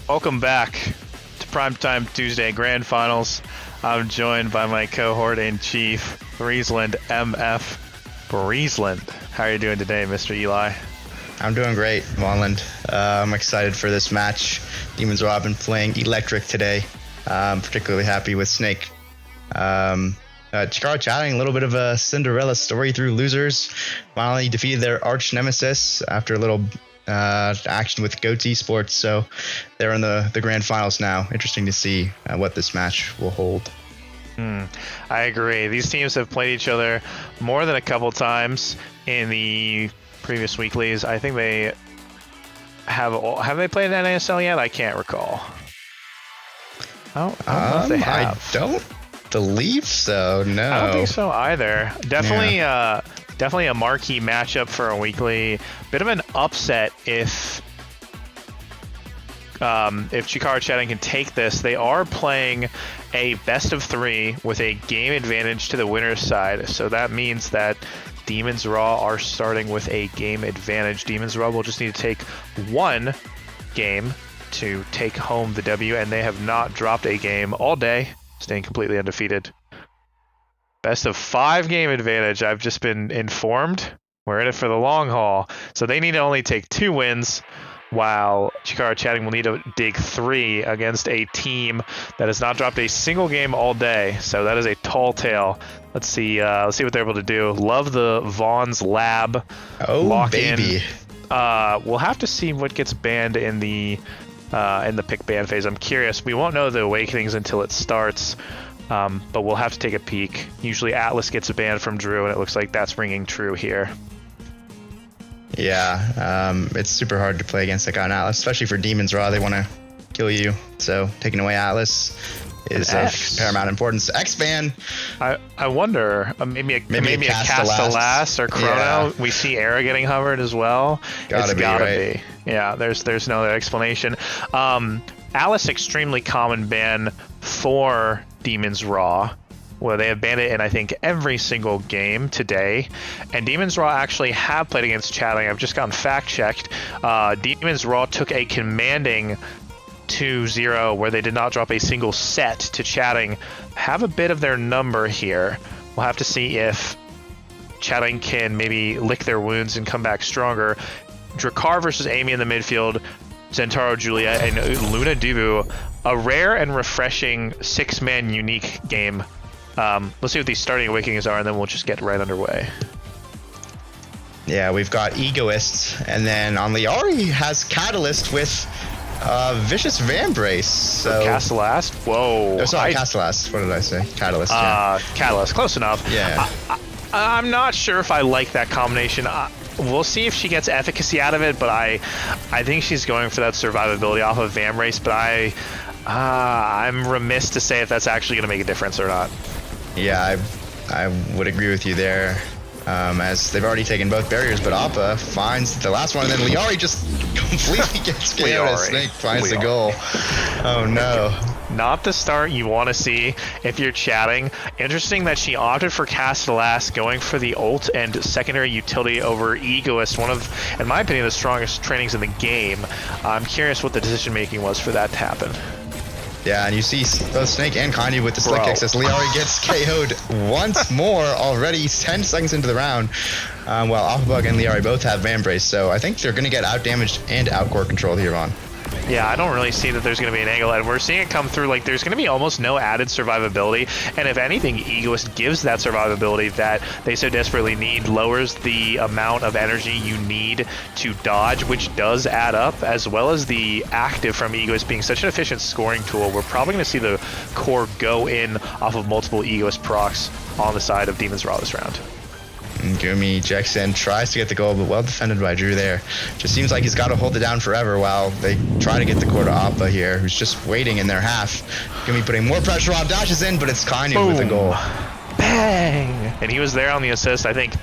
Welcome back to Primetime Tuesday Grand Finals. I'm joined by my cohort-in-chief, Breezeland MF Breezeland. How are you doing today, Mr. Eli? I'm doing great, Wanland. I'm excited for this match. Demons Raw have been playing electric today. I'm particularly happy with Snake. Chikara chatting, a little bit of a Cinderella story through losers. Finally defeated their arch nemesis after a little action with Goat Esports. So they're in the grand finals now. Interesting to see what this match will hold. I agree. These teams have played each other more than a couple times in the previous weeklies. I think they have they played in NASL yet? I can't recall. I don't know if they have. I don't believe so. No, I don't think so either. Definitely, definitely a marquee matchup for a weekly. Bit of an upset if Chikara Chatting can take this. They are playing a best of 3 with a game advantage to the winner's side. So that means that Demons Raw are starting with a game advantage. Demons Raw will just need to take one game to take home the W, and they have not dropped a game all day, staying completely undefeated. Best of 5 game advantage, I've just been informed. We're in it for the long haul. So they need to only take 2 wins, while Chikara Chatting will need to dig 3 against a team that has not dropped a single game all day. So that is a tall tale. Let's see what they're able to do. Love the Vaughn's Lab. Oh, lock baby. In. We'll have to see what gets banned in the pick ban phase. I'm curious. We won't know the Awakenings until it starts, but we'll have to take a peek. Usually Atlas gets a ban from Drew, and it looks like that's ringing true here. Yeah, it's super hard to play against that guy on Atlas, especially for Demons Raw. They want to kill you, so taking away Atlas is of paramount importance. X-ban. I wonder, maybe a Cast-a-Last or Chrono. Yeah. We see Era getting hovered as well. Gotta be. Yeah, there's no other explanation. Atlas, extremely common ban for Demons Raw. Well, they have banned it in, I think, every single game today. And Demons Raw actually have played against Chatting. I've just gotten fact-checked. Demons Raw took a commanding 2-0 where they did not drop a single set to Chatting. Have a bit of their number here. We'll have to see if Chatting can maybe lick their wounds and come back stronger. Drakkar versus Amy in the midfield. Zentaro Juliet and Luna Divu. A rare and refreshing 6-man unique game. Let's see what these starting Awakenings are, and then we'll just get right underway. Yeah, we've got Egoist, and then on Lyarri has Catalyst with Vicious Vambrace. So Cast-a-Last? Whoa. Oh, sorry, Cast-a-Last. What did I say? Catalyst. Yeah. Catalyst. Close enough. Yeah. I'm not sure if I like that combination. We'll see if she gets efficacy out of it, but I think she's going for that survivability off of Vambrace, but I'm remiss to say if that's actually going to make a difference or not. Yeah, I would agree with you there, as they've already taken both barriers, but Appa finds the last one, and then Lyarri just completely gets KO'd as Snake finds the goal. Oh no. Not the start you want to see if you're Chatting. Interesting that she opted for Cast-a-Last, going for the ult and secondary utility over Egoist, one of, in my opinion, the strongest trainings in the game. I'm curious what the decision making was for that to happen. Yeah, and you see both Snake and Kienoob with the slick kicks as Lyarri gets KO'd once more already 10 seconds into the round, while Appabug and Lyarri both have Vambrace, so I think they're going to get out-damaged and out-core controlled here on. Yeah, I don't really see that there's going to be an angle, and we're seeing it come through. Like, there's going to be almost no added survivability, and if anything, Egoist gives that survivability that they so desperately need, lowers the amount of energy you need to dodge, which does add up, as well as the active from Egoist being such an efficient scoring tool. We're probably going to see the core go in off of multiple Egoist procs on the side of Demons Raw this round. Goomy ejects in, tries to get the goal, but well defended by Drew there. Just seems like he's got to hold it down forever while they try to get the core to Appa here, who's just waiting in their half. Goomy putting more pressure on, dashes in, but it's Kienoob with the goal. Bang! And he was there on the assist. I think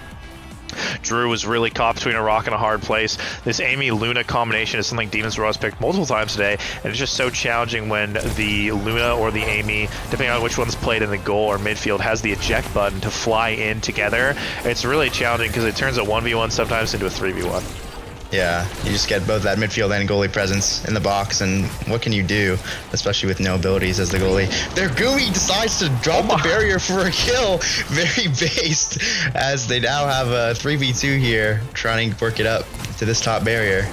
Drew was really caught between a rock and a hard place. This Amy-Luna combination is something Demons Raw has picked multiple times today, and it's just so challenging when the Luna or the Amy, depending on which one's played in the goal or midfield, has the eject button to fly in together. It's really challenging because it turns a 1v1 sometimes into a 3v1. Yeah, you just get both that midfield and goalie presence in the box, and what can you do, especially with no abilities as the goalie? Their Goomy decides to drop the barrier for a kill. Very based, as they now have a 3v2 here, trying to work it up to this top barrier.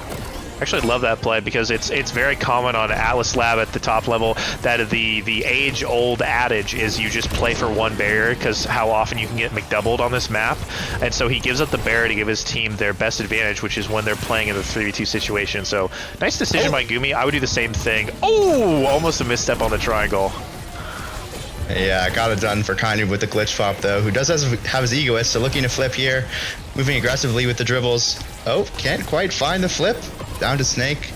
I actually love that play because it's very common on Atlas Lab at the top level that the age-old adage is you just play for one barrier because how often you can get McDoubled on this map. And so he gives up the barrier to give his team their best advantage, which is when they're playing in the 3v2 situation. So nice decision by Goomy. I would do the same thing. Oh, almost a misstep on the triangle. Yeah, got it done for Kienoob with the glitch pop though, who does have his egoist, so looking to flip here, moving aggressively with the dribbles. Oh, can't quite find the flip. Down to Snake.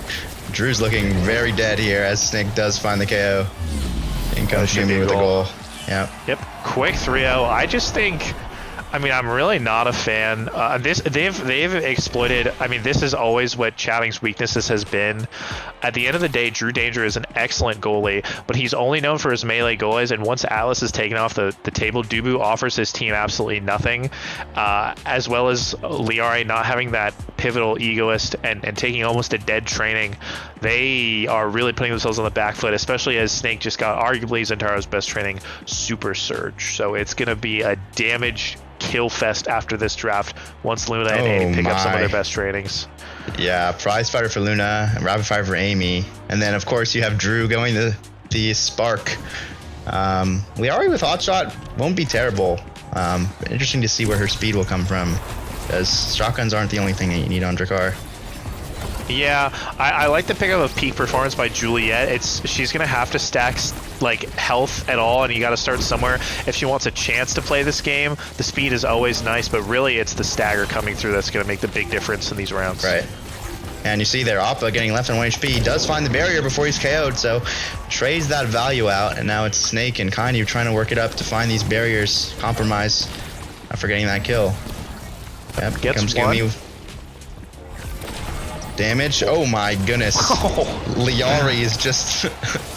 Drew's looking very dead here as Snake does find the KO. In comes Goomy with the goal. Yeah. Yep. Quick 3-0. I just think, I mean, I'm really not a fan. They've exploited. I mean, this is always what Chatting's weaknesses has been. At the end of the day, EvilDrewDanger is an excellent goalie, but he's only known for his melee goalies. And once Atlas is taken off the table, Dubu offers his team absolutely nothing, as well as Lyarri not having that pivotal egoist and taking almost a dead training. They are really putting themselves on the back foot, especially as Snake just got arguably Zentaro's best training, Super Surge. So it's going to be a damage kill fest after this draft once Luna and Amy pick up some of their best trainings. Yeah, prize fighter for Luna, rapid fire for Amy, and then of course you have Drew going the Spark. Lyarri with Hotshot won't be terrible. Interesting to see where her speed will come from, as shotguns aren't the only thing that you need on Drakar. Yeah, I like the pickup of peak performance by Juliet. She's gonna have to stack like health at all, and you got to start somewhere if she wants a chance to play this game. The speed is always nice, but really it's the stagger coming through that's gonna make the big difference in these rounds. Right. And you see there, Appa getting left on 1 HP. He does find the barrier before he's KO'd, so trades that value out, and now it's Snake and Kienoob trying to work it up to find these barriers, compromise, after getting that kill. Yep, gets comes one. Goomy. Damage. Oh my goodness. Lyarri is just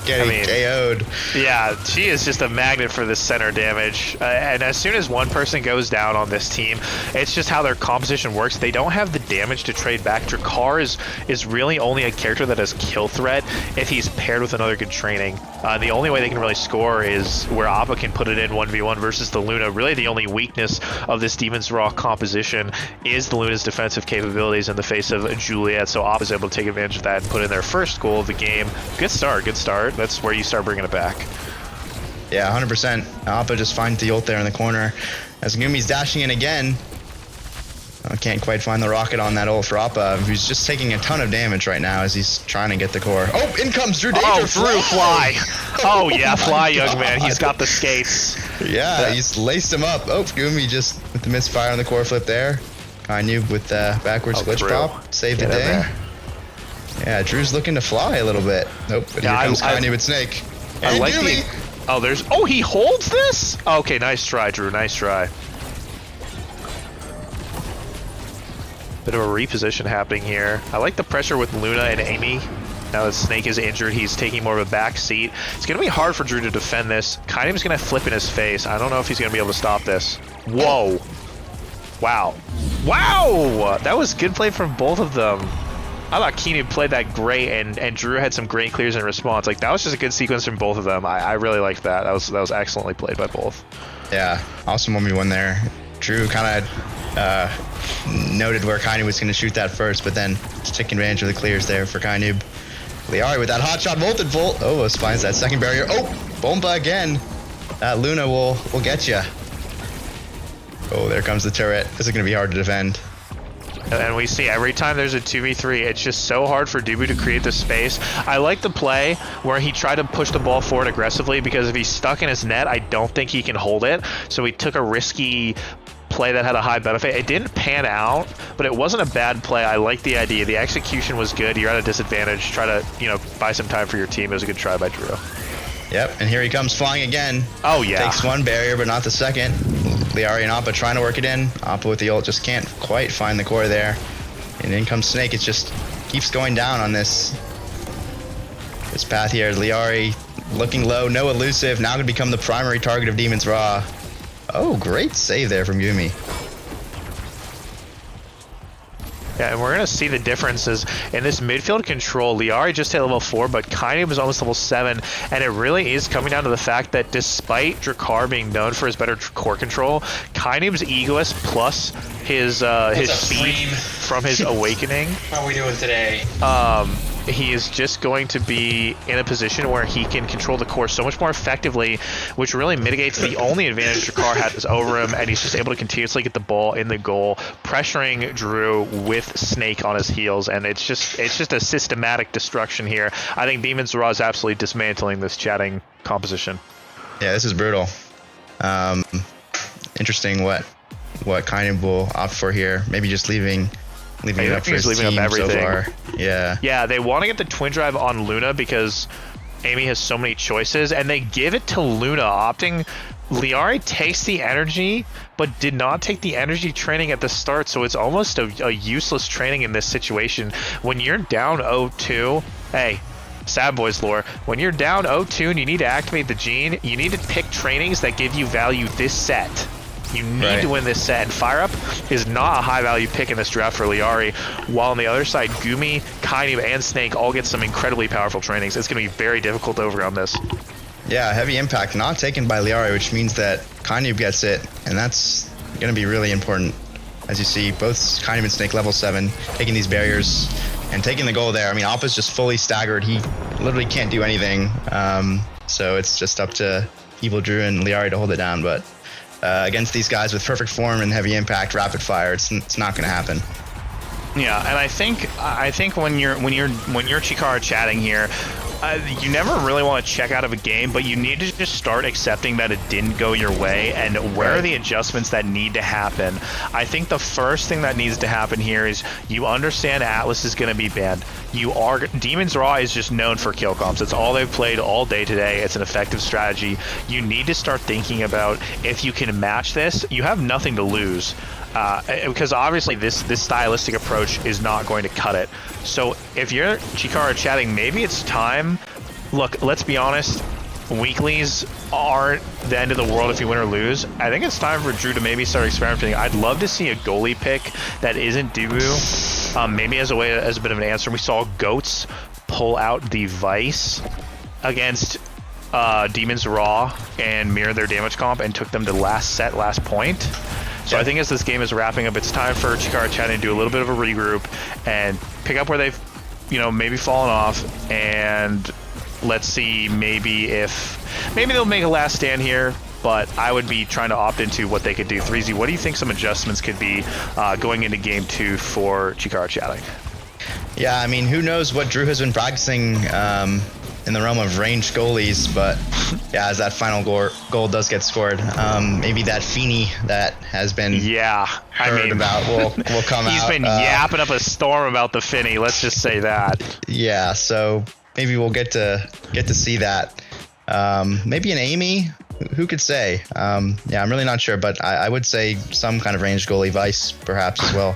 getting KO'd. Yeah, she is just a magnet for the center damage. And as soon as one person goes down on this team, it's just how their composition works. They don't have the damage to trade back. Drakar is really only a character that has kill threat if he's paired with another good training. The only way they can really score is where Appa can put it in 1v1 versus the Luna. Really the only weakness of this Demon's Raw composition is the Luna's defensive capabilities in the face of Juliet. So Appa's able to take advantage of that and put in their first goal of the game. Good start, good start. That's where you start bringing it back. Yeah, 100%. Appa just finds the ult there in the corner. As Goomy's dashing in again. Can't quite find the rocket on that ult for Appa, who's just taking a ton of damage right now as he's trying to get the core. Oh, in comes EvilDrewDanger. Oh, Drew, fly. Oh, yeah, fly, young man. He's got the skates. Yeah, he's laced him up. Oh, Goomy just with the misfire on the core flip there. Kienoob with the backwards glitch pop. Save the day. Yeah, Drew's looking to fly a little bit. Nope, but here comes Kienoob with Snake. And I like Goomy. Oh, he holds this? Okay, nice try, Drew. Nice try. Bit of a reposition happening here. I like the pressure with Luna and Amy. Now that Snake is injured, he's taking more of a back seat. It's going to be hard for Drew to defend this. Kienoob's going to flip in his face. I don't know if he's going to be able to stop this. Whoa. Wow. Wow! That was good play from both of them. I thought Kienoob played that great, and Drew had some great clears in response. Like, that was just a good sequence from both of them. I really liked that. That was excellently played by both. Yeah, awesome 1v1 there. Drew kind of noted where Kienoob was going to shoot that first, but then just taking advantage of the clears there for Kienoob. Lyarri with that hot shot, vaulted volt. Oh, finds that second barrier. Oh, Bomba again. That Luna will get you. Oh, there comes the turret. This is going to be hard to defend. And we see every time there's a 2v3, it's just so hard for Dubu to create the space. I like the play where he tried to push the ball forward aggressively, because if he's stuck in his net, I don't think he can hold it. So he took a risky play that had a high benefit. It didn't pan out, but it wasn't a bad play. I like the idea. The execution was good. You're at a disadvantage. Try to, buy some time for your team. It was a good try by Drew. Yep, and here he comes flying again. Oh, yeah. Takes one barrier, but not the second. Lyarri and Appa trying to work it in. Appa with the ult just can't quite find the core there. And in comes Snake. It just keeps going down on this path here. Lyarri looking low, no elusive. Now going to become the primary target of Demon's Raw. Oh, great save there from Goomy. Yeah, and we're going to see the differences in this midfield control. Lyarri just hit level 4, but Kienoob is almost level 7, and it really is coming down to the fact that despite Chikara being known for his better core control, Kienoob's Egoist plus his speed from his Awakening. How are we doing today? He is just going to be in a position where he can control the core so much more effectively, which really mitigates the only advantage Chikara has over him, and he's just able to continuously get the ball in the goal, pressuring Drew with Snake on his heels, and it's just a systematic destruction here. I think Demon's Raw is absolutely dismantling this chatting composition. Yeah, this is brutal. Interesting what Kienoob will opt for here. Maybe just leaving it up for his team so far. Yeah, they want to get the twin drive on Luna because Amy has so many choices, and they give it to Luna, opting. Lyarri takes the energy, but did not take the energy training at the start, so it's almost a useless training in this situation. When you're down 0-2, hey, Sad Boys lore, when you're down 0-2 and you need to activate the gene, you need to pick trainings that give you value this set. You need to win this set, and Fire Up is not a high value pick in this draft for Lyarri, while on the other side, Goomy, Kienoob, and Snake all get some incredibly powerful trainings. It's going to be very difficult to overcome this. Yeah, heavy impact, not taken by Lyarri, which means that Kienoob gets it, and that's going to be really important. As you see, both Kienoob and Snake level 7, taking these barriers and taking the goal there. I mean, Appa's just fully staggered. He literally can't do anything, so it's just up to EvilDrew and Lyarri to hold it down, but against these guys with perfect form and heavy impact, rapid fire, it's not going to happen. Yeah, and I think when you're Chikara chatting here, you never really want to check out of a game, but you need to just start accepting that it didn't go your way, and where are the adjustments that need to happen. I think the first thing that needs to happen here is you understand Atlas is going to be banned. Demon's Raw is just known for kill comps. It's all they've played all day today. It's an effective strategy. You need to start thinking about if you can match this. You have nothing to lose. Because obviously this stylistic approach is not going to cut it. So if you're Chikara chatting, maybe it's time. Look, let's be honest, weeklies aren't the end of the world if you win or lose. I think it's time for Drew to maybe start experimenting. I'd love to see a goalie pick that isn't Dubu, maybe as a bit of an answer. We saw Goats pull out the Vice against Demon's Raw and mirror their damage comp and took them to last point. So I think as this game is wrapping up, it's time for Chikara chatting to do a little bit of a regroup and pick up where they've, maybe fallen off, and let's see maybe they'll make a last stand here. But I would be trying to opt into what they could do. Threezy, what do you think some adjustments could be going into game 2 for Chikara chatting? Yeah, I mean, who knows what Drew has been practicing in the realm of ranged goalies, but yeah, as that final goal does get scored, maybe that Feeney that has been heard about will come out. He's been yapping up a storm about the Finney, let's just say that. Yeah, so maybe we'll get to see that. Maybe an Amy, who could say? I'm really not sure, but I would say some kind of ranged goalie, Vice perhaps as well.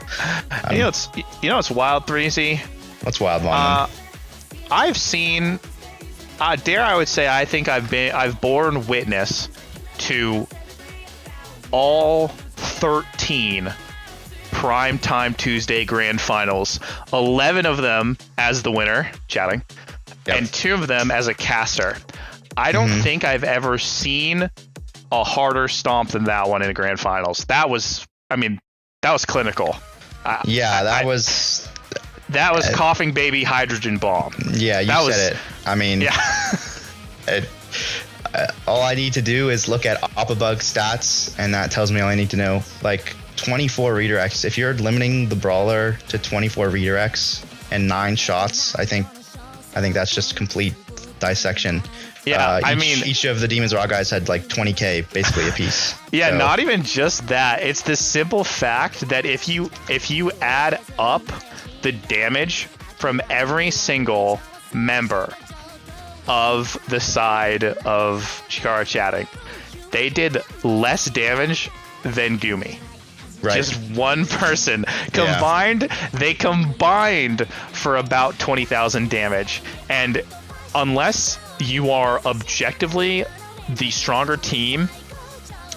It's wild, Threezy. What's wild, Vaughn? I've seen, dare I would say, I think I've borne witness to all 13 Primetime Tuesday Grand Finals. 11 of them as the winner, chatting, and 2 of them as a caster. I don't think I've ever seen a harder stomp than that one in the Grand Finals. That was clinical. That was coughing baby hydrogen bomb. Yeah, you said it. I mean, all I need to do is look at Appabug stats, and that tells me all I need to know. Like 24 redirects. If you're limiting the brawler to 24 redirects and 9 shots, I think that's just complete dissection. Yeah, each of the Demon's Raw guys had like 20k basically a piece. Yeah, so. Not even just that. It's the simple fact that if you add up the damage from every single member of the side of Chikara chatting, they did less damage than Goomy. Right. Just one person combined. Yeah. They combined for about 20,000 damage, and unless you are objectively the stronger team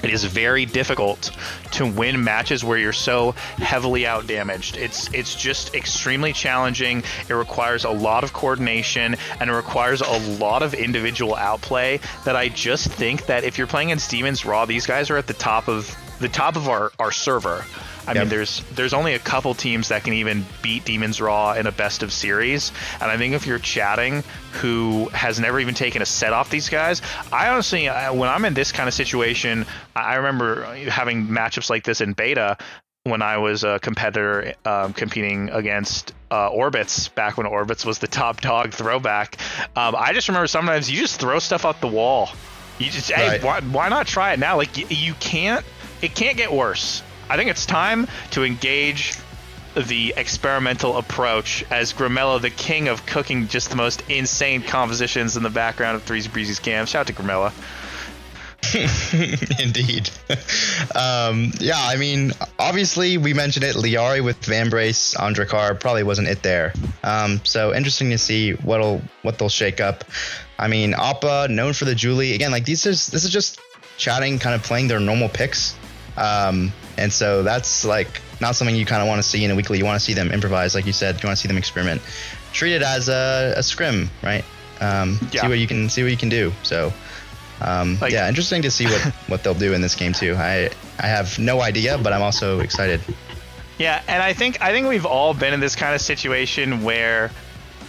It is very difficult to win matches where you're so heavily outdamaged. It's just extremely challenging. It requires a lot of coordination, and it requires a lot of individual outplay that I just think that if you're playing against Demons Raw, these guys are at the top of our server. I mean, there's only a couple teams that can even beat Demons Raw in a best of series, and I think if you're chatting who has never even taken a set off these guys, I honestly, when I'm in this kind of situation, I remember having matchups like this in beta when I was a competitor competing against Orbits back when Orbits was the top dog throwback. I just remember sometimes you just throw stuff out the wall. You just, hey, why not try it now? Like it can't get worse. I think it's time to engage the experimental approach as Grimella, the king of cooking just the most insane compositions in the background of ThreezyBreezy's cam. Shout out to Grimella. Indeed. Yeah, I mean, obviously we mentioned it. Lyarri with Vambrace on Chikara probably wasn't it there. So interesting to see what they'll shake up. I mean, Appa known for the Julie again. Like this is just chatting, kind of playing their normal picks. And so that's like not something you kind of want to see in a weekly. You want to see them improvise, like you said. You want to see them experiment. Treat it as a scrim, right? See what you can do. So, yeah, interesting to see what they'll do in this game too. I have no idea, but I'm also excited. Yeah, and I think we've all been in this kind of situation where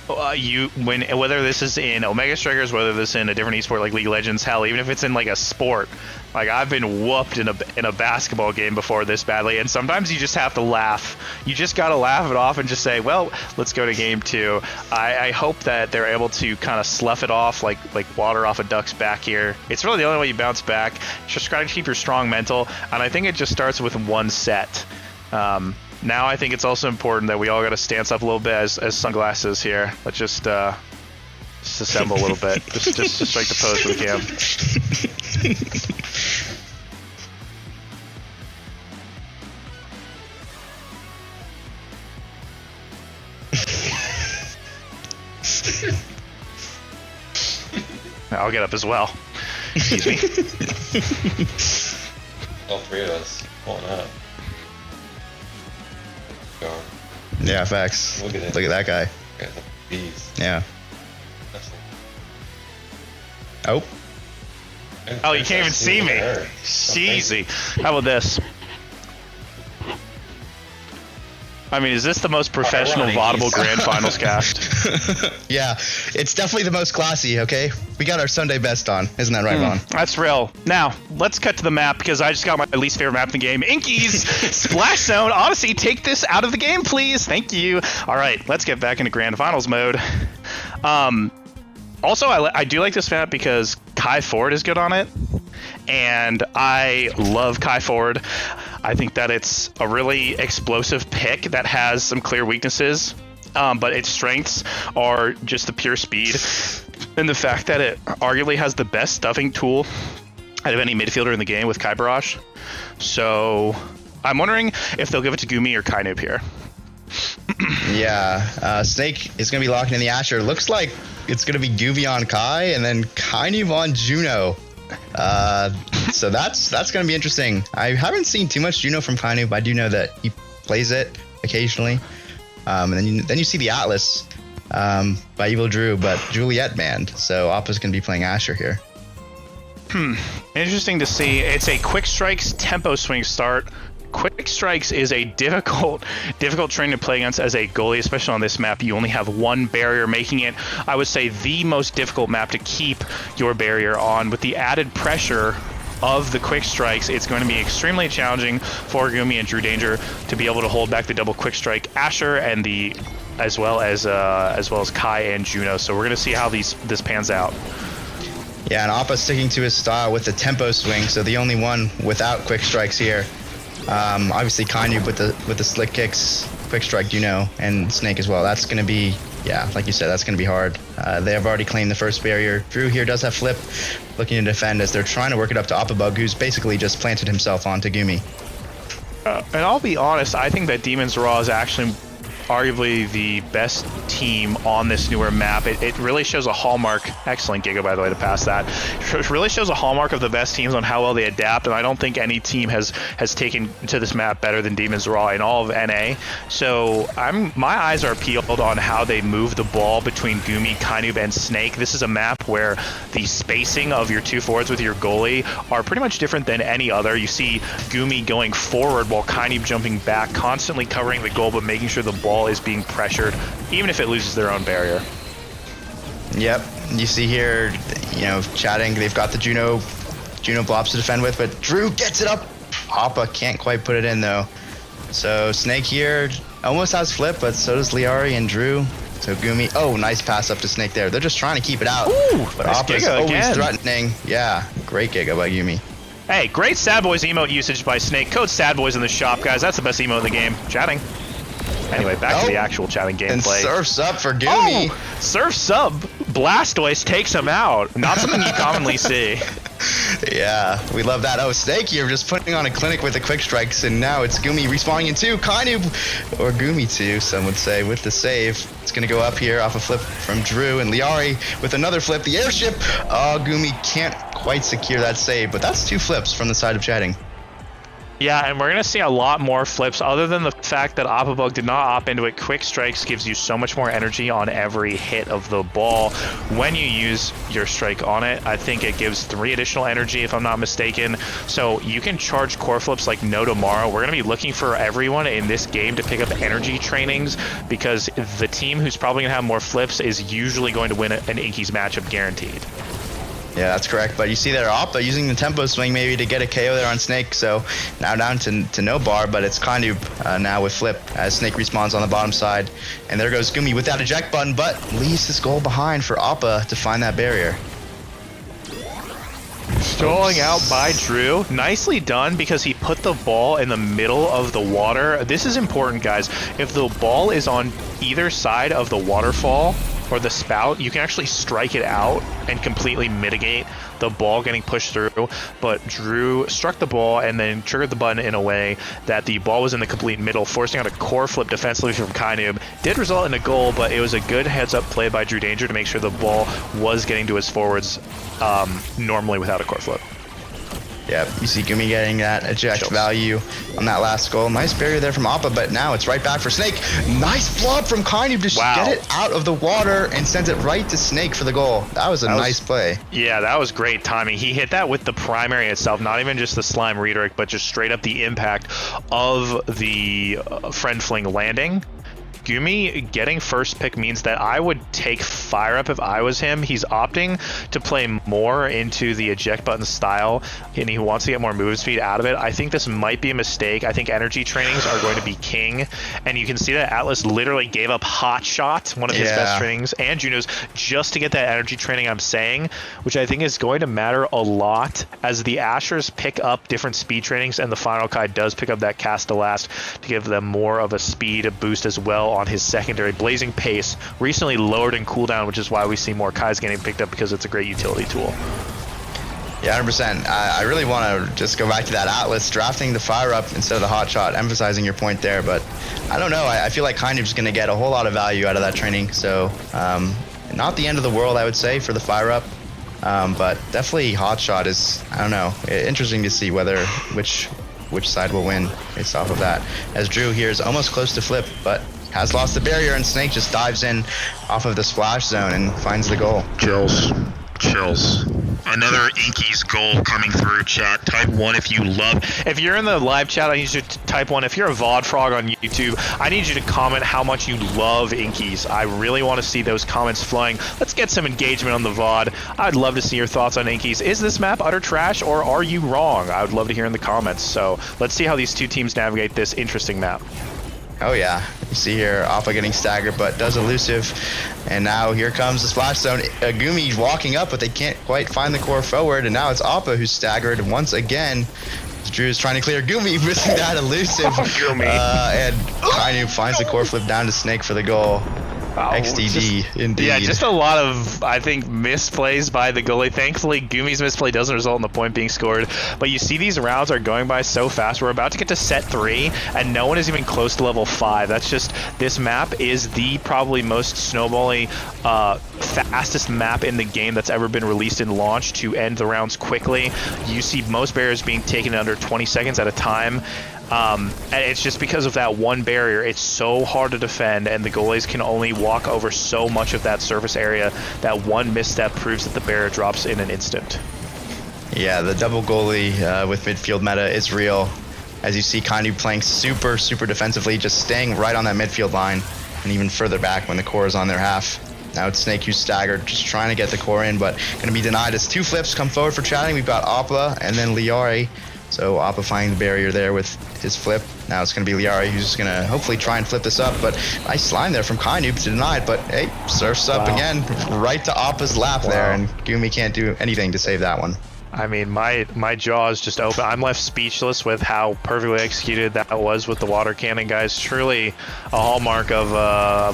whether this is in Omega Strikers, whether this is in a different esport like League of Legends, hell, even if it's in like a sport. Like I've been whooped in a basketball game before this badly, and sometimes you just have to laugh. You just gotta laugh it off and just say, well, let's go to game 2. I hope that they're able to kind of slough it off like water off a duck's back here. It's really the only way you bounce back. Just gotta keep your strong mental, and I think it just starts with one set. Now I think it's also important that we all gotta stance up a little bit as sunglasses here. Let's just assemble a little bit. just strike the pose for the cam. I'll get up as well. Excuse me. All three of us pulling up. Yeah, facts. Look at that guy. Got the bees. Yeah. Oh. Oh, you can't even see me. Easy. How about this? I mean, is this the most professional Vodible Grand Finals cast? Yeah, it's definitely the most classy, okay? We got our Sunday best on. Isn't that right, Vaugh? That's real. Now, let's cut to the map because I just got my least favorite map in the game. Inky's Splash Zone. Odyssey, take this out of the game, please. Thank you. All right, let's get back into Grand Finals mode. Also, I do like this map because Kai Ford is good on it. And I love Kai Ford. I think that it's a really explosive pick that has some clear weaknesses, but its strengths are just the pure speed and the fact that it arguably has the best stuffing tool out of any midfielder in the game with Kai Barrage. So I'm wondering if they'll give it to Goomy or Kienoob here. Yeah, Snake is going to be locking in the Asher. Looks like it's going to be Goomy on Kai and then Kienoob on Juno. So that's going to be interesting. I haven't seen too much Juno from Kienoob. I do know that he plays it occasionally. And then you see the Atlas by EvilDrew, but Juliet banned. So Appa's going to be playing Asher here. Interesting to see. It's a Quick Strikes tempo swing start. Quick Strikes is a difficult terrain to play against as a goalie, especially on this map. You only have one barrier, making it, I would say, the most difficult map to keep your barrier on. With the added pressure of the Quick Strikes, it's going to be extremely challenging for Goomy and EvilDrewDanger to be able to hold back the double Quick Strike Asher and as well as Kai and Juno. So we're going to see how this pans out. Yeah, and Appa sticking to his style with the tempo swing, so the only one without Quick Strikes here. Obviously Kienoob with the slick kicks, Quick Strike, and Snake as well. That's going to be, yeah, like you said, that's going to be hard. They have already claimed the first barrier. Drew here does have Flip, looking to defend as they're trying to work it up to Appabug, who's basically just planted himself onto Goomy. And I'll be honest, I think that Demon's Raw is actually arguably the best team on this newer map. It really shows a hallmark. Excellent Giga, by the way, to pass that. It really shows a hallmark of the best teams on how well they adapt, and I don't think any team has taken to this map better than Demon's Raw in all of NA. So my eyes are peeled on how they move the ball between Goomy, Kienoob, and Snake. This is a map where the spacing of your two forwards with your goalie are pretty much different than any other. You see Goomy going forward while Kienoob jumping back, constantly covering the goal, but making sure the ball is being pressured, even if it loses their own barrier. Yep, you see here, chatting, they've got the Juno blobs to defend with, but Drew gets it up. Appa can't quite put it in though. So Snake here almost has flip, but so does Lyarri and Drew. So Goomy, oh, nice pass up to Snake there. They're just trying to keep it out. Ooh, but nice Appa's Giga always again. threatening. Yeah, great Giga by Goomy. Hey, great Sad Boys emote usage by Snake. Code Sad Boys in the shop, guys. That's the best emote in the game. Chatting. Anyway, back to the actual chatting gameplay. And Surf's up for Goomy. Oh, Surf's up. Blastoise takes him out. Not something you commonly see. Yeah, we love that. Oh, Snake here just putting on a clinic with the quick strikes, and now it's Goomy respawning in two. Kienoob, or Goomy two, some would say, with the save. It's going to go up here off a flip from Drew, and Lyarri with another flip. The airship. Oh, Goomy can't quite secure that save, but that's two flips from the side of chatting. Yeah, and we're going to see a lot more flips, other than the fact that Appabug did not opt into it. Quick Strikes gives you so much more energy on every hit of the ball. When you use your strike on it, I think it gives 3 additional energy, if I'm not mistaken. So you can charge core flips like no tomorrow. We're going to be looking for everyone in this game to pick up energy trainings, because the team who's probably going to have more flips is usually going to win an Inkies matchup guaranteed. Yeah, that's correct. But you see there, Appa using the tempo swing maybe to get a KO there on Snake. So now down to no bar, but it's Kienoob now with flip as Snake respawns on the bottom side. And there goes Goomy with that eject button, but leaves his goal behind for Appa to find that barrier. Stalling out by Drew. Nicely done, because he put the ball in the middle of the water. This is important, guys. If the ball is on either side of the waterfall or the spout, you can actually strike it out and completely mitigate the ball getting pushed through. But Drew struck the ball and then triggered the button in a way that the ball was in the complete middle, forcing out a core flip defensively from Kienoob. Did result in a goal, but it was a good heads-up play by EvilDrewDanger to make sure the ball was getting to his forwards normally without a core flip. Yeah, you see Goomy getting that eject value on that last goal. Nice barrier there from Appa, but now it's right back for Snake. Nice blob from Kienoob to get it out of the water and sends it right to Snake for the goal. That was a nice play. Yeah, that was great timing. He hit that with the primary itself, not even just the slime redirect, but just straight up the impact of the friend fling landing. Goomy getting first pick means that I would take Fire Up if I was him. He's opting to play more into the eject button style, and he wants to get more move speed out of it. I think this might be a mistake. I think energy trainings are going to be king, and you can see that Atlas literally gave up Hot Shot, one of his best trainings, and Juno's, just to get that energy training I'm saying, which I think is going to matter a lot as the Ashers pick up different speed trainings, and the Final Kai does pick up that Cast-to-Last to give them more of a speed boost as well on his secondary. Blazing Pace recently lowered in cooldown, which is why we see more Kais getting picked up, because it's a great utility tool. Yeah, 100%. I really want to just go back to that Atlas, drafting the Fire Up instead of the Hot Shot, emphasizing your point there, but I don't know. I feel like Kienoob's going to get a whole lot of value out of that training, so not the end of the world, I would say, for the Fire Up, but definitely Hot Shot is, I don't know, interesting to see which side will win based off of that, as Drew here is almost close to flip, but has lost the barrier, and Snake just dives in off of the splash zone and finds the goal. Chills. Another Inkies goal coming through, chat. Type 1 if you love. If you're in the live chat, I need you to type 1. If you're a VOD frog on YouTube, I need you to comment how much you love Inkies. I really want to see those comments flowing. Let's get some engagement on the VOD. I'd love to see your thoughts on Inkies. Is this map utter trash, or are you wrong? I would love to hear in the comments. So let's see how these two teams navigate this interesting map. Oh yeah, you see here Appa getting staggered, but does elusive, and now here comes the splash zone. Goomy walking up, but they can't quite find the core forward, and now it's Appa who's staggered once again. Drew is trying to clear Goomy, missing that elusive, and Kienoob finds the core flip down to Snake for the goal. XDD, indeed. Yeah, just a lot of, I think, misplays by the goalie. Thankfully, Goomy's misplay doesn't result in the point being scored. But you see these rounds are going by so fast. We're about to get to set 3, and no one is even close to level 5. That's just, this map is the probably most snowbally, fastest map in the game that's ever been released in launch to end the rounds quickly. You see most barriers being taken in under 20 seconds at a time. And it's just because of that one barrier. It's so hard to defend, and the goalies can only walk over so much of that surface area. That one misstep proves that the barrier drops in an instant. Yeah, the double goalie with midfield meta is real. As you see, Kienoob playing super defensively, just staying right on that midfield line, and even further back when the core is on their half. Now it's Snake who's staggered, just trying to get the core in, but going to be denied as 2 flips come forward for chatting. We've got Appa and then Lyarri. So Appa finding the barrier there with his flip. Now it's going to be Lyarri who's just going to hopefully try and flip this up. But nice line there from Kienoob to deny it. But hey, surfs up again, right to Appa's lap there. And Goomy can't do anything to save that one. I mean, my jaw is just open. I'm left speechless with how perfectly executed that was with the water cannon, guys. Truly a hallmark of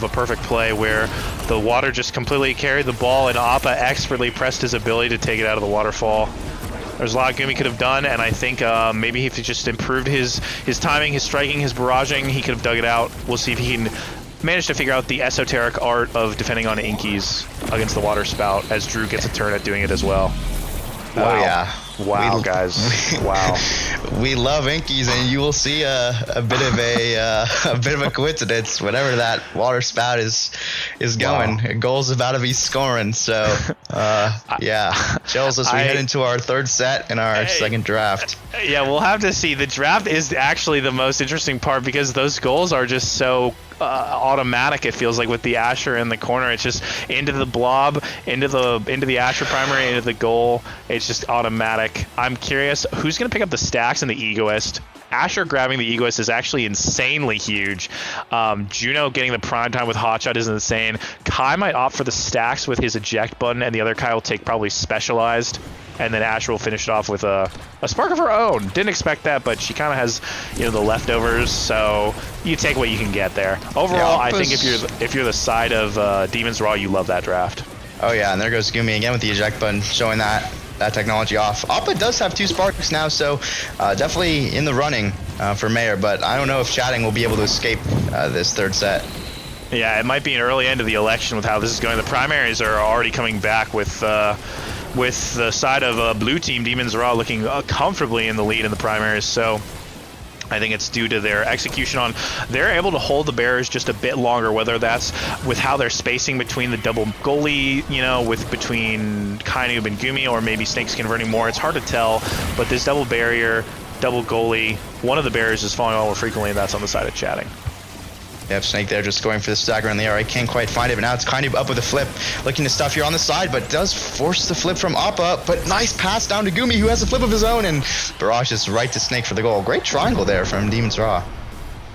a perfect play where the water just completely carried the ball and Appa expertly pressed his ability to take it out of the waterfall. There's a lot Goomy could have done, and I think maybe if he just improved his timing, his striking, his barraging, he could have dug it out. We'll see if he can manage to figure out the esoteric art of defending on Inkies against the water spout, as Drew gets a turn at doing it as well. Wow. Oh yeah. Wow, guys. Wow. We love Inkies, and you will see a bit of a coincidence whenever that water spout is going. Wow. A goal's about to be scoring, so yeah. Chills as we head into our 3rd set and our 2nd draft. Yeah, we'll have to see. The draft is actually the most interesting part because those goals are just so automatic. It feels like with the Asher in the corner, it's just into the blob, into the Asher primary, into the goal. It's just automatic. I'm curious who's going to pick up the stacks and the Egoist. Asher grabbing the Egoist is actually insanely huge. Juno getting the Primetime with Hotshot is insane. Kai might opt for the stacks with his eject button, and the other Kai will take probably Specialized. And then Asher will finish it off with a spark of her own. Didn't expect that, but she kind of has, the leftovers. So you take what you can get there. Overall, yeah, I think if you're the side of Demon's Raw, you love that draft. Oh yeah, and there goes Goomy again with the eject button, showing that technology off. Appa does have 2 sparks now, so definitely in the running for Mayor. But I don't know if chatting will be able to escape this 3rd set. Yeah, it might be an early end of the election with how this is going. The primaries are already coming back with the side of blue team. Demons Raw looking comfortably in the lead in the primaries. So I think it's due to their execution on, they're able to hold the barriers just a bit longer, whether that's with how they're spacing between the double goalie, between Kienoob and Goomy, or maybe Snake's converting more. It's hard to tell, but this double barrier, double goalie, one of the barriers is falling over frequently, and that's on the side of chatting. Yep, Snake there just going for the stagger on the air. I can't quite find it, but now it's Kienoob up with a flip. Looking to stuff here on the side, but does force the flip from Appa. But nice pass down to Goomy, who has a flip of his own, and barrage is right to Snake for the goal. Great triangle there from Demon's Raw.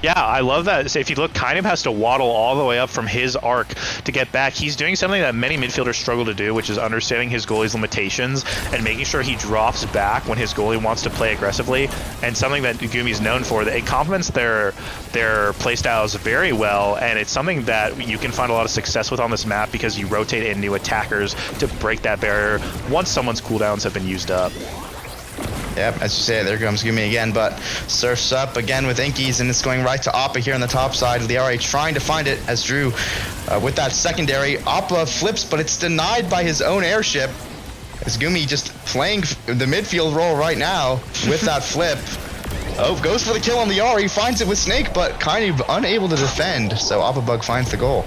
Yeah, I love that. So if you look, Kienoob has to waddle all the way up from his arc to get back. He's doing something that many midfielders struggle to do, which is understanding his goalie's limitations and making sure he drops back when his goalie wants to play aggressively. And something that Goomy's known for, that it complements their playstyles very well, and it's something that you can find a lot of success with on this map because you rotate in new attackers to break that barrier once someone's cooldowns have been used up. Yep, as you say, there comes Goomy again, but surfs up again with Inkies, and it's going right to Appa here on the top side. Lyarri trying to find it as Drew with that secondary. Appa flips, but it's denied by his own airship. As Goomy just playing the midfield role right now with that flip. Oh, goes for the kill on Lyarri, finds it with Snake, but Kienoob unable to defend, so Appabug finds the goal.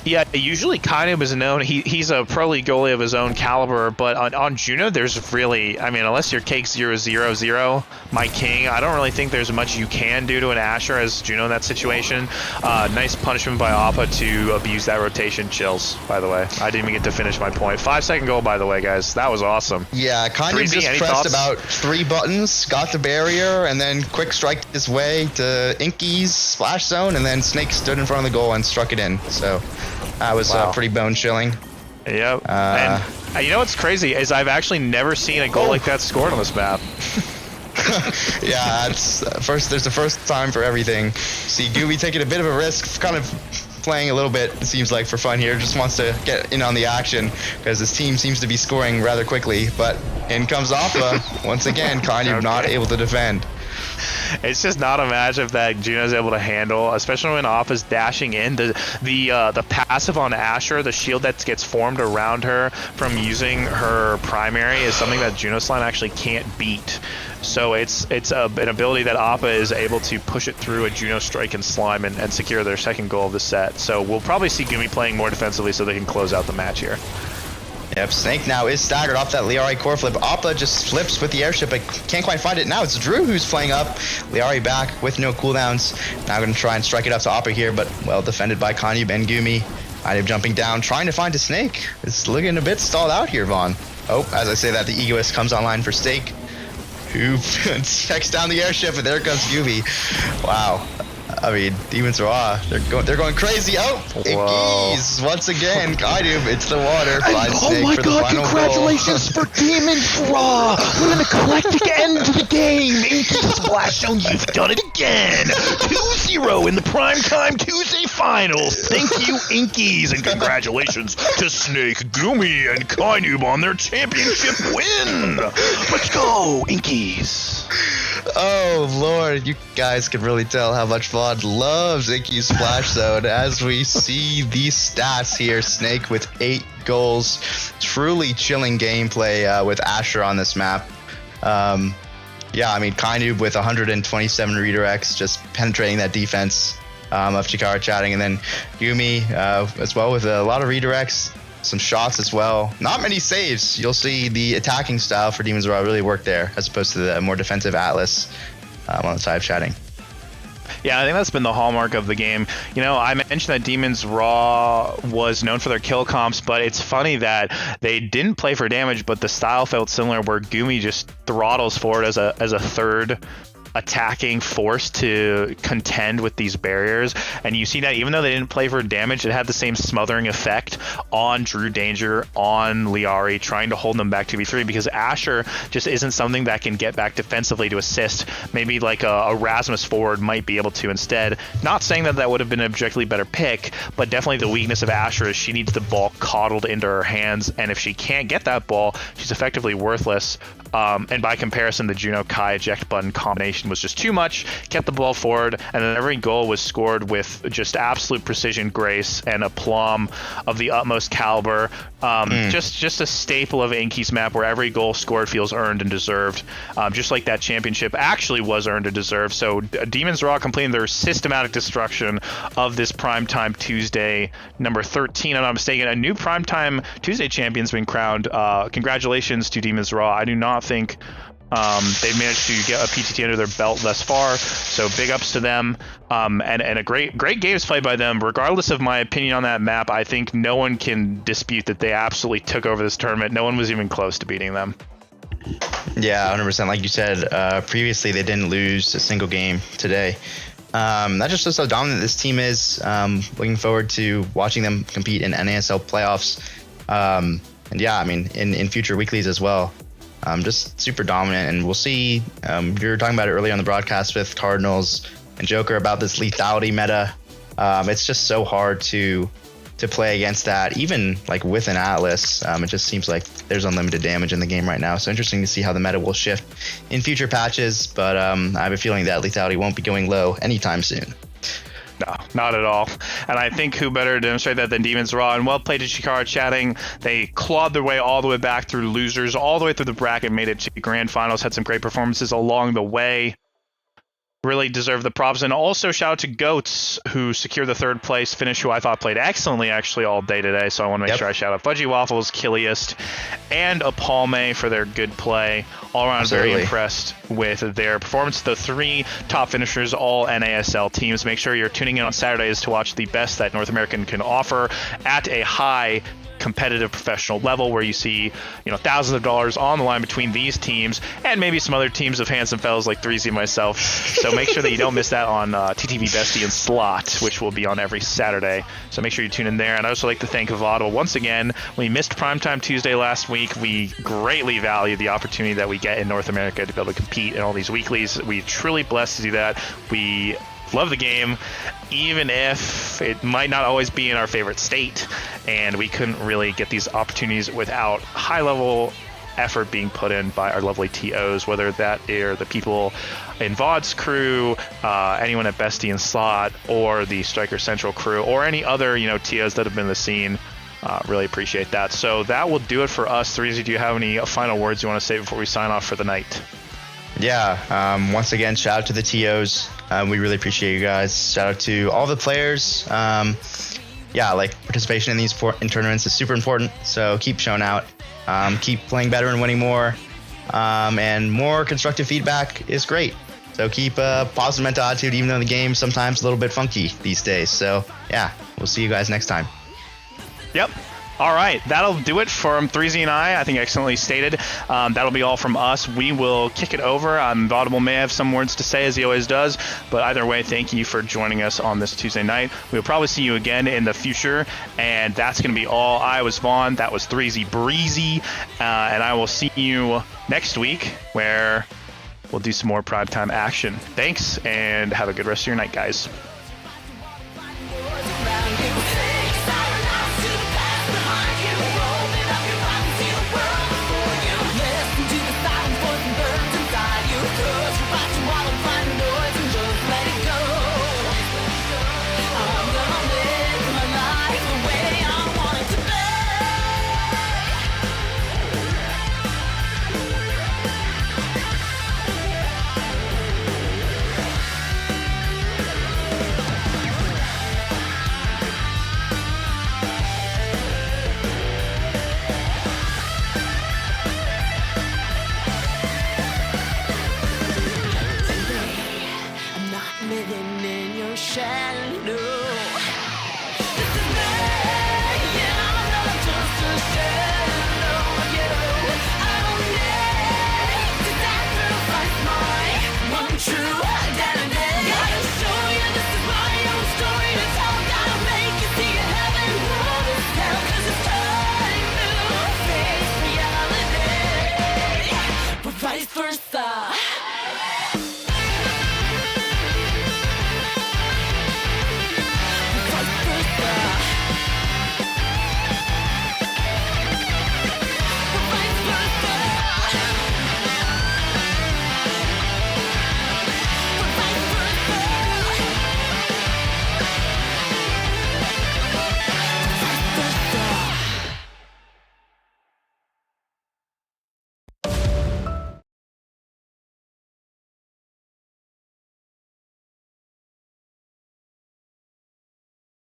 Yeah, usually Kienoob is known, he's a pro league goalie of his own caliber, but on Juno, there's really, I mean, unless you're Cake 000, my king, I don't really think there's much you can do to an Asher as Juno in that situation. Nice punishment by Appa to abuse that rotation. Chills, by the way. I didn't even get to finish my point. 5-second goal, by the way, guys. That was awesome. Yeah, Kienoob just pressed about 3 buttons, got the barrier, and then quick strike his way to Inky's splash zone, and then Snake stood in front of the goal and struck it in. So that was pretty bone chilling. Yep. And you know what's crazy is I've actually never seen a goal like that scored on this map. Yeah, it's first. There's the first time for everything. See, Goomy taking a bit of a risk, kind of playing a little bit. It seems like for fun here. Just wants to get in on the action because his team seems to be scoring rather quickly. But in comes Appa once again. Kienoob not able to defend. It's just not a matchup that Juno's able to handle, especially when Appa's dashing in. The passive on Asher, the shield that gets formed around her from using her primary, is something that Juno Slime actually can't beat. So it's an ability that Appa is able to push it through a Juno Strike and Slime and secure their second goal of the set. So we'll probably see Goomy playing more defensively so they can close out the match here. Yep, Snake now is staggered off that Lyarri core flip. Appa just flips with the airship, but can't quite find it. Now it's Drew who's playing up. Lyarri back with no cooldowns. Now going to try and strike it up to Appa here, but well defended by Kienoob and Goomy. Kienoob jumping down, trying to find a Snake. It's looking a bit stalled out here, Vaugh. Oh, as I say that, the Egoist comes online for Stake, who checks down the airship, and there comes Goomy. Wow. I mean, Demons RAAAAHHH, they're going crazy. Oh, Ickies once again. Kienoob, it's the water. Oh my god, congratulations for Demons RAAAAHHH with an eclectic end to the game. Inky Splashdown, you've done it again. 2-0 in the Primetime Tuesday Finals. Thank you, Inkies, and congratulations to Snake, Goomy, and Kienoob on their championship win. Let's go, Inkies. Oh lord, you guys can really tell how much Vaugh loves Inky's Splash Zone as we see these stats here. Snake with 8 goals. Truly chilling gameplay with Asher on this map. Yeah, I mean, Kienoob with 127 redirects, just penetrating that defense of Chikara chatting, and then Goomy as well with a lot of redirects. Some shots as well. Not many saves. You'll see the attacking style for Demons RAAAAHH really work there, as opposed to the more defensive Atlas on the side of chatting. Yeah, I think that's been the hallmark of the game. You know, I mentioned that Demons RAAAAHH was known for their kill comps, but it's funny that they didn't play for damage, but the style felt similar, where Goomy just throttles forward as a third attacking force to contend with these barriers, and you see that even though they didn't play for damage, it had the same smothering effect on EvilDrewDanger, on Lyarri, trying to hold them back 2v3, because Asher just isn't something that can get back defensively to assist. Maybe like a Rasmus forward might be able to instead. Not saying that that would have been an objectively better pick, but definitely the weakness of Asher is she needs the ball coddled into her hands, and if she can't get that ball, she's effectively worthless. And by comparison, the Juno Kai eject button combination was just too much, kept the ball forward, and then every goal was scored with just absolute precision, grace, and aplomb of the utmost caliber. Just a staple of Inky's map, where every goal scored feels earned and deserved, just like that championship actually was earned and deserved. So Demons RAAAAHH completing their systematic destruction of this Primetime Tuesday number 13. I'm not mistaken, a new Primetime Tuesday champion's been crowned. Congratulations to Demons RAAAAHH. I do not think they've managed to get a PTT under their belt thus far, so big ups to them. And a great games played by them. Regardless of my opinion on that map, I think no one can dispute that they absolutely took over this tournament. No one was even close to beating them. Yeah, 100%. Like you said, previously they didn't lose a single game today. That just shows how dominant this team is. Looking forward to watching them compete in NASL playoffs. And yeah, I mean, in future weeklies as well. Just super dominant, and we'll see. You were talking about it earlier on the broadcast with Cardinals and Joker about this lethality meta. It's just so hard to play against that, even like with an Atlas. It just seems like there's unlimited damage in the game right now. So interesting to see how the meta will shift in future patches. But I have a feeling that lethality won't be going low anytime soon. No, not at all. And I think who better to demonstrate that than Demons RAAAAHH. And well played to Chikara chatting. They clawed their way all the way back through losers, all the way through the bracket, made it to grand finals, had some great performances along the way. Really deserve the props. And also shout out to Goats, who secured the third place finish, who I thought played excellently actually all day today. So I want to make sure I shout out Fudgy Waffles, Killiest, and Apalme for their good play. All around very impressed with their performance. The 3 top finishers, all NASL teams. Make sure you're tuning in on Saturdays to watch the best that North American can offer at a high competitive professional level, where you see, you know, thousands of dollars on the line between these teams and maybe some other teams of handsome fellows like Threezy and myself. So make sure that you don't miss that on TTV Bestie and Slot, which will be on every Saturday. So make sure you tune in there. And I'd also like to thank Vodible once again. We missed Primetime Tuesday last week. We greatly value the opportunity that we get in North America to be able to compete in all these weeklies. We're truly blessed to do that. We love the game, even if it might not always be in our favorite state, and we couldn't really get these opportunities without high-level effort being put in by our lovely TOs, whether that are the people in VOD's crew, anyone at Bestie and Slot, or the Striker Central crew, or any other TOs that have been in the scene. Really appreciate that. So that will do it for us. Threezy, do you have any final words you want to say before we sign off for the night? Yeah, once again, shout out to the TOs. We really appreciate you guys. Shout out to all the players. Yeah, like participation in these in tournaments is super important. So keep showing out, keep playing better and winning more, and more constructive feedback is great. So keep a positive mental attitude, even though the game's sometimes a little bit funky these days. So yeah, we'll see you guys next time. Yep. All right, that'll do it from Threezy and I think excellently stated. That'll be all from us. We will kick it over. Vodible may have some words to say, as he always does, but either way, thank you for joining us on this Tuesday night. We'll probably see you again in the future, and that's going to be all. I was Vaughn, that was ThreezyBreezy, and I will see you next week, where we'll do some more primetime action. Thanks, and have a good rest of your night, guys.